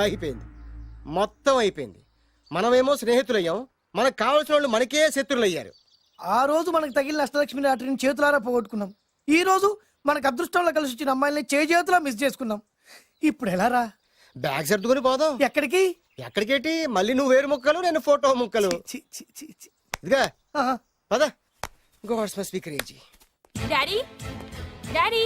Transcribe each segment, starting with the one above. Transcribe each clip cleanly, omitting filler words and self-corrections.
అయిపోయింది, మొత్తం అయిపోయింది. మనమేమో స్నేహితులయ్యాం, మనకు కావాల్సిన వాళ్ళు మనకే శత్రులు అయ్యారు. ఆ రోజు మనకు తగిలిన అష్టలక్ష్మి లాటరీని చేతులారా పోగొట్టుకున్నాం. ఈ రోజు మనకు అదృష్టంలో కలిసి వచ్చిన అమ్మాయిల్ని చేతులా మిస్ చేసుకున్నాం. ఇప్పుడు ఎలా రా? బ్యాగ్ సర్దుకొని పోదాం. ఎక్కడికి? ఎక్కడికేటి? మళ్ళీ నువ్వు వేరు ముక్కలు, నేను ఫోటో ముక్కలు. ఇదిగా పద. God's must be crazy. Daddy daddy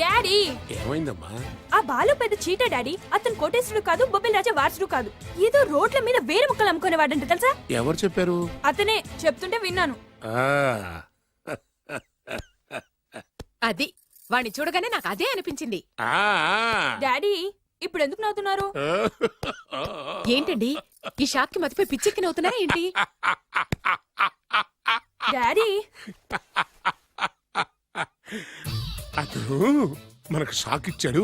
daddy ఏమైందమ్మా? ఆ బాలు పెద్ద చీట డాడీ. అతను కోటేశ్వరుడు కాదు, బొబ్బిల్ రాజా వారసుడు కాదు. ఏదో రోడ్ల మీద వేరే ముక్కలు అమ్ముకునేవాడంట తెలుసా? ఎవరు చెప్పారు? అతనే చెప్తుంటే విన్నాను. అది వాణ్ణి చూడగానే నాకు అదే అనిపించింది. డాడీ ఇప్పుడు ఎందుకు నవ్వుతున్నారు? ఏంటండి ఈ షాక్ కి మతిపోయి పిచ్చెక్కి నవ్వుతున్నారా ఏంటి? డాడీ అతను మనకు షాక్ ఇచ్చాడు,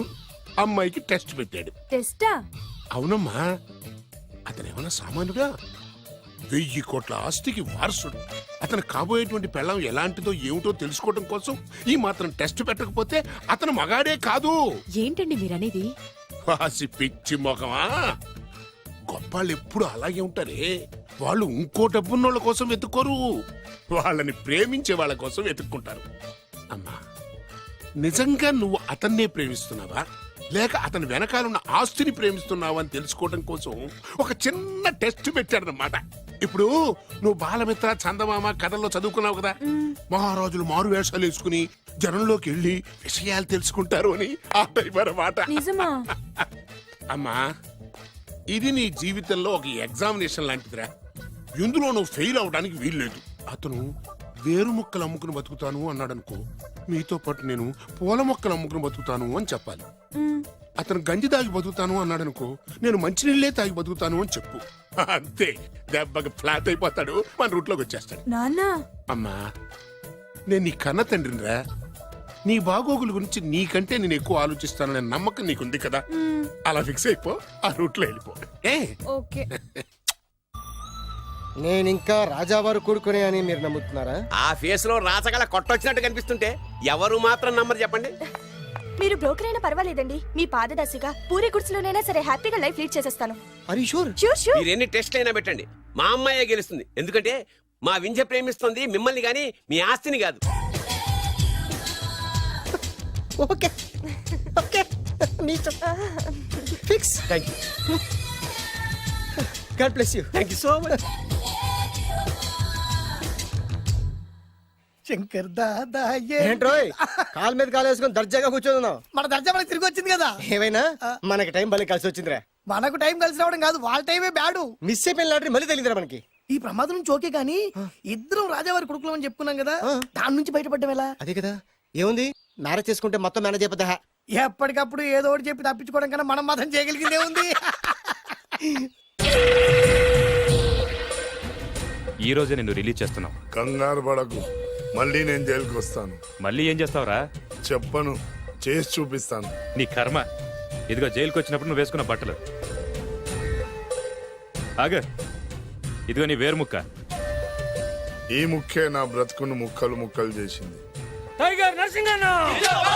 అమ్మాయికి టెస్ట్ పెట్టాడు. టెస్టా? అవునమ్మా, అతను ఏమన్నా సామాన్యుడా? 1000 కోట్ల ఆస్తికి వారసుడు. అతను కాబోయేటువంటి పెళ్ళం ఎలాంటిదో ఏమిటో తెలుసుకోవడం కోసం ఈ మాత్రం టెస్ట్ పెట్టకపోతే అతను మగాడే కాదు. ఏంటండి మీరనేది? వాసి పిచ్చి మొఖమా, గొప్పాళ్ళు ఎప్పుడు అలాగే ఉంటారే. వాళ్ళు ఇంకో డబ్బున్నోళ్ళ కోసం వెతుక్కోరు, వాళ్ళని ప్రేమించే వాళ్ళ కోసం వెతుక్కుంటారు. అమ్మా, నిజంగా నువ్వు అతన్నే ప్రేమిస్తున్నావా లేక అతని వెనకాలన్న ఆస్తిని ప్రేమిస్తున్నావా అని తెలుసుకోవడం కోసం ఒక చిన్న టెస్ట్ పెట్టాడనమాట. ఇప్పుడు నువ్వు బాలమిత్ర, చందమామ కథల్లో చదువుకున్నావు కదా, మహారాజులు మారు వేషాలు వేసుకుని జనంలోకి వెళ్ళి విషయాలు తెలుసుకుంటారు అని ఆ టైప్ అన్నమాట. నిజమా? అమ్మా, ఇది నీ జీవితంలో ఒక ఎగ్జామినేషన్ లాంటిదిరా. ఇందులో నువ్వు ఫెయిల్ అవడానికి వీల్లేదు. అతను వేరు మొక్కలు అమ్ముకుని బతుకుతాను అన్నాడనుకో, మీతో పాటు నేను పూల మొక్కలు అమ్ముకుని బతుకుతాను అని చెప్పాలి. అతను గంజి తాగి బతుకుతాను అన్నాడనుకో, నేను మంచినీళ్ళే తాగి బతుకుతాను అని చెప్పు. అంతే, దెబ్బకి ఫ్లాట్ అయిపోతాడు, మన రూట్లోకి వచ్చేస్తాడు. నాన్నా, అమ్మా, నేను నీ కన్న తండ్రినిరా. నీ బాగోగుల గురించి నీకంటే నేను ఎక్కువ ఆలోచిస్తాననే నమ్మకం నీకుంది కదా. అలా ఫిక్స్ అయిపో, ఆ రూట్లో వెళ్ళిపో. ఓకే. నేనింకా రాజావారు కూడుకునే అని మీరు నమ్ముతున్నారా? ఆ ఫేస్ లో రాచగల కొట్టొచ్చినట్టు కనిపిస్తుంటే ఎవరు మాత్రం నమ్మరు చెప్పండి. మీరు బ్రోకర్ అయినా పర్వాలేదండి, మీ పాదదాసిగా పూరి గుడిసెలోనైనా సరే హ్యాపీగా లైఫ్ లీడ్ చేసేస్తాను. అరే షూర్. మీరు ఎన్ని టెస్ట్లు అయినా పెట్టండి, మా అమ్మాయే గెలుస్తుంది. ఎందుకంటే మా వింజ ప్రేమిస్తుంది మిమ్మల్ని గాని మీ ఆస్తిని కాదు. Okay okay, fix. Thank you. God bless you. Thank you so much. Shankar Dada ఏంట్రోయ్, కాలు మీద కాలు వేసుకొని దర్జాగా కూర్చోదున్నావు. మన దర్జా మనకి తిరిగి వచ్చింది కదా. ఏమైనా మనకి టైం భలే కలిసి వచ్చిందిరా. మనకు టైం కలిసి రావడం కాదు, వాళ్ళ టైమే బ్యాడు. మిస్ అయిపోయిన లాటరీ మళ్ళీ తెలియదురా మనకి. ఈ ప్రమాదం నుంచి ఓకే గానీ ఇద్దరం రాజావారి కొడుకులు అని చెప్పుకున్నాం కదా, దాని నుంచి బయటపడ్డం ఎలా? అదే కదా, ఏముంది, మ్యారేజ్ చేసుకుంటే మొత్తం మేనేజ్ అయిపోతా. ఎప్పటికప్పుడు ఏదో ఒకటి చెప్పి తప్పించుకోవడం కన్నా మనం మాత్రం చేయగలిగిందే ఉంది. ఈ రోజే నిన్ను రిలీజ్ చేస్తున్నావు. కంగారు పడకు, మళ్ళీ నేను జైలుకి వస్తాను. మళ్ళీ ఏం చేస్తావురా? చెప్పను, చేసి చూపిస్తాను. నీ కర్మ. ఇదిగో జైలుకి వచ్చినప్పుడు నువ్వు వేసుకున్న బట్టలు. ఆగ, ఇదిగో నీ వేరు ముక్క. ఈ ముక్కే నా బ్రతుకును ముక్కలు ముక్కలు చేసింది. Tiger Narasinganna,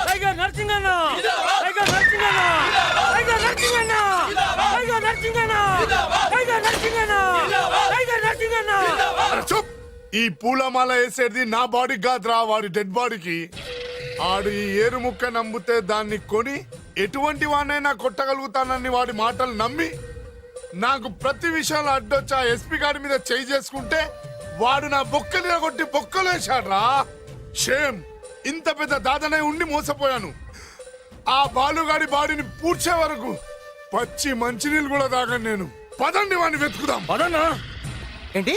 tiger Narasinganna, tiger Narasinganna, tiger Narasinganna, tiger Narasinganna, tiger Narasinganna, tiger Narasinganna. చూప్, ఈ పూలమాల వేసేది నా బాడీ కాదురా, వాడి డెడ్ బాడీకి. ఆడు ఈ ఏరు ముక్క నమ్మితే దాన్ని కొని ఎటువంటి వాడినైనా కొట్టగలుగుతానని వాడి మాటలు నమ్మి నాకు ప్రతి విషయంలో అడ్డొచ్చా ఎస్పీ గారి మీద చేయి చేసుకుంటే వాడు నా బొక్కలు కొట్టి బొక్కలు వేశాడ్రా. షేమ్, ఇంత పెద్ద దాదనే ఉండి మోసపోయాను. ఆ బాలుగాడి బాడీని పూడ్చే వరకు పచ్చి మంచినీళ్ళు కూడా తాగను నేను. పదండి వాడిని వెతుకుదాం. పదన్నా. ఏంటి,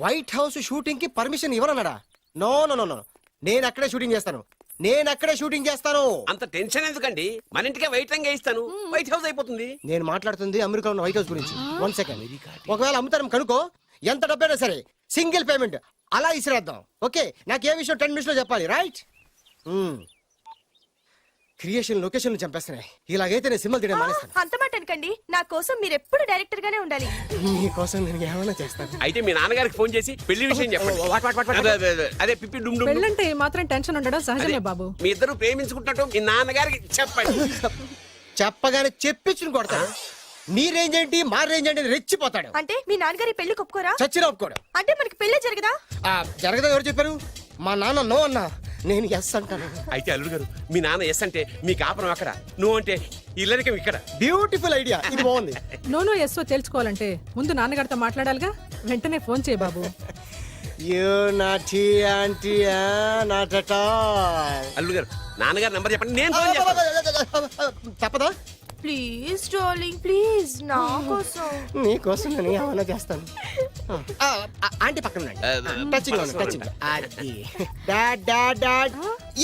వైట్ హౌస్ షూటింగ్ కి పర్మిషన్ ఇవ్వనన్నాడా? నో నో నో నో, నేను అక్కడే షూటింగ్ చేస్తాను, నేను అక్కడే షూటింగ్ చేస్తాను. అంత టెన్షన్ ఎందుకండి, మన ఇంటికే వైట్ రంగు వేయిస్తాను, వైట్ హౌస్ అయిపోతుంది. నేను మాట్లాడుతుంది అమెరికా ఉన్న వైట్ హౌస్ గురించి. 1 సెకండ్. ఒకవేళ అమ్ముతారం కనుకో, ఎంత డబ్బైనా సరే సింగిల్ పేమెంట్ అలా ఇసిరేద్దాం. ఓకే, నాకు ఏ విషయం 10 minutes లో చెప్పాలి, రైట్? Creation location చంపేస్తున్నాయి. ఇలాగైతే నేను సినిమా తీయడం మానేస్తాను. అంత మాట అనకండి, నా కోసం మీరు ఎప్పుడు డైరెక్టర్ గానే ఉండాలి. మీకోసం నేను ఏమైనా చేస్తాను. అయితే మీ నాన్నగారికి ఫోన్ చేసి పెళ్లి విషయం చెప్పండి. అదే పిప్పి డుమ్ డుమ్. పెళ్ళంటే మాత్రం టెన్షన్ ఉండడం సహజమే బాబు. మీ ఇద్దరు ప్రేమించుకుంటున్నట్టు మీ నాన్నగారికి చెప్పండి. చెప్పగానే చెప్పించుని కొడతాడు. నీ రేంజ్ ఏంటి మా రేంజ్ ఏంటి అని రెచ్చిపోతాడు. అంటే మీ నాన్నగారి పెళ్లి ఒప్పుకోరా? చచ్చిన ఒప్పుకోడు. అంటే మనకి పెళ్లి జరగదా? జరగదా ఎవరు చెప్పారు? మా నాన్న నో అన్నా, నేను ఎస్ అంటాను. అయితే అల్లుడు గారు మీ నాన్న ఎస్ అంటే మీ కాపురం అక్కడ, నువ్వు అంటే ఇల్లరికం ఇక్కడ. బ్యూటిఫుల్ ఐడియా, ఇది బాగుంది. నోనో ఎస్ఓ తెలుసుకోవాలంటే ముందు నాన్నగారితో మాట్లాడాలిగా. వెంటనే ఫోన్ చేయి బాబు. You naughty aunty not at all. అల్లుడు గారు నాన్నగారు నంబర్ చెప్పండి, నేను ఫోన్ చేస్తాను. తప్పదా? ప్లీజ్ డార్లింగ్ ప్లీజ్ నా కోసం. నీకోసం నేను ఏమైనా చేస్తాను. ఆంటీ పక్కన టచింగ్ టచింగ్. అది dad dad dad.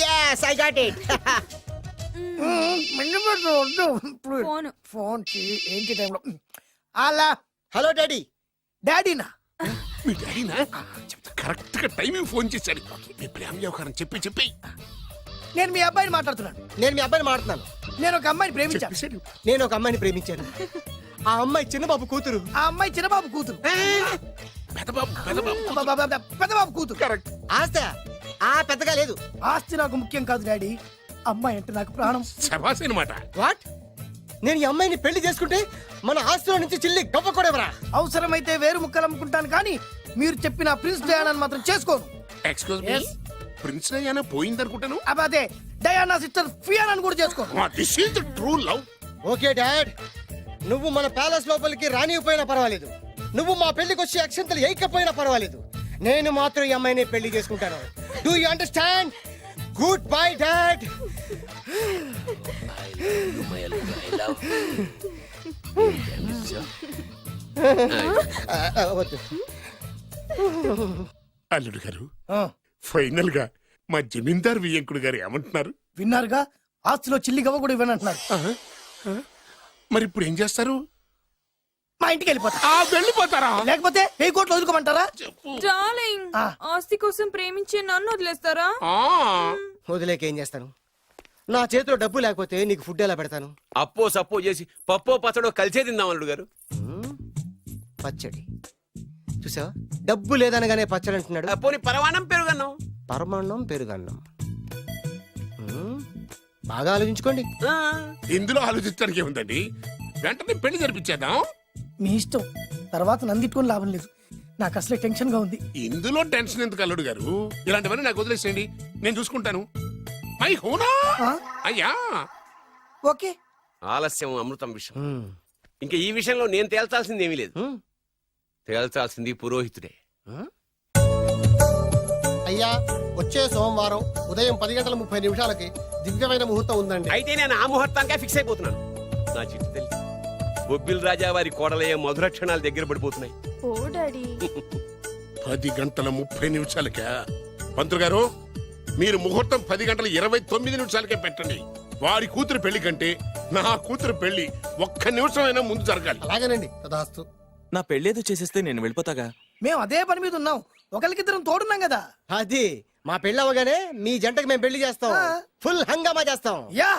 yes I got it. Phone. Phone ఏంటి టైంలో అలా. Hello daddy. డాడీనా? మీ డాడీనా? కరెక్ట్ గా టైమింగ్ ఫోన్ చేశాడు. మీ ప్రేమ వ్యవహారం చెప్పి నేను మీ అబ్బాయిని మాట్లాడుతున్నాను. నేను మీ అబ్బాయిని మాట్లాడుతున్నాను. నేను ఒక అమ్మాయిని ప్రేమించాను. చెప్పేశాడు. నేను ఒక అమ్మాయిని ప్రేమించాను. ఆ అమ్మాయి చిన్నబాబు కూతురు. ఆ అమ్మాయి చిన్నబాబు కూతురు. పెద్దబాబు కూతురు. కరెక్ట్. ఆస్తి పెద్దగా లేదు. ఆస్తి నాకు ముఖ్యం కాదు డాడీ, అమ్మాయి అంటే నాకు ప్రాణం. శబాస్ అనమాట. వాట్? నేను ఈ అమ్మాయిని పెళ్లి చేసుకుంటే మన ఆస్తిలో నుంచి చిల్లి గవ్వ కూడా ఎవరా? అవసరమైతే వేరు ముక్కలు అమ్ముకుంటాను కానీ మీరు చెప్పిన ప్రిన్స్ డయానాని మాత్రం చేసుకోను. ఎక్స్క్యూజ్ మీ, ప్రిన్స్ డయానా పోయిందనుకుంటాను. అదే డయానా సిస్టర్ ఫియానాని కూడా చేసుకోను. This is the true love. Okay dad, నువ్వు మన ప్యాలెస్ లోపలికి రానిపోయినా పర్వాలేదు, నువ్వు మా పెళ్లికి వచ్చి అక్షంతలు ఏకపోయినా పర్వాలేదు, నేను మాత్రం ఈ అమ్మాయిని పెళ్లి చేసుకుంటాను. Do you understand? Good bye dad. వద్దు. అల్లుడు గారు, ఫైనల్ గా మా జమీందార్ వియ్యంకుడు గారు ఏమంటున్నారు? విన్నారుగా, ఆస్తిలో చిల్లి గవ్వ కూడా ఇవ్వనంటున్నారు. మరి ఇప్పుడు ఏం చేస్తారు? మా ఇంటికి వెళ్ళిపోతా. వెళ్ళిపోతారా? లేకపోతే 1000 కోట్లు వదులుకోమంటారా? డార్లింగ్, ఆస్తి కోసం ప్రేమించే నన్ను వదిలేస్తారా? వదిలేక ఏం చేస్తాను? నా చేతిలో డబ్బు లేకపోతే నీకు ఫుడ్ ఎలా పెడతాను? అప్పో సప్పో చేసి పప్పో పచ్చడో కలిసే తిందాం అల్లుడు గారు. పచ్చడి చూసావా? డబ్బు లేదనగానే పచ్చడి అంటున్నాడు. పోనీ పరవాణం పెరుగన్నాం. పరమాన్నం పెరుగన్నం. బాగా ఆలోచించుకోండి. ఇందులో ఆలోచించడానికి ఏముందండి? వెంటనే పెళ్లి జరిపించేద్దాం. మీ ఇష్టం, తర్వాత నన్ను తిట్టుకొని లాభం లేదు. నాకు అసలే టెన్షన్ గా ఉంది. ఇందులో టెన్షన్ ఎందుకు అల్లుడు గారు? ఇలాంటివన్నీ నాకు వదిలేసేయండి, నేను చూసుకుంటాను. మై హోనా అయ్యా. ఓకే. ఆలస్యం అమృతం విషయం. ఇంకా ఈ విషయంలో నేను తేల్చాల్సింది ఏమీ లేదు. తేల్చాల్సింది పురోహితుడే. అయ్యా, వచ్చే సోమవారం ఉదయం 10:30 దివ్యమైన ముహూర్తం ఉందండి. అయితే నేను ఆ ముహూర్తానికే ఫిక్స్ అయిపోతున్నాను. నా చిట్టు తల్లి బొబ్బిల్ రాజా వారి కోడలయ్యే మధుర క్షణాలు దగ్గర పడిపోతున్నాయి. ఓ డాడీ. 10:30 పంతులు గారు, మీరు ముహూర్తం 10:29 పెట్టండి. వారి కూతురు పెళ్లి కంటే నా కూతురు పెళ్లి 1 నిమిషమైనా ముందు జరగాలి. అలాగేనండి, తదాస్తు. నా పెళ్ళేదో చేసేస్తే నేను వెళ్ళిపోతాగా. మేము అదే పని మీద ఉన్నాం, ఒకరికిద్దరం తోడున్నాం కదా. అది మా పెళ్ళి అవగానే మీ జంటకి మేము పెళ్లి చేస్తాం. ఫుల్ హంగామా చేస్తాం. యా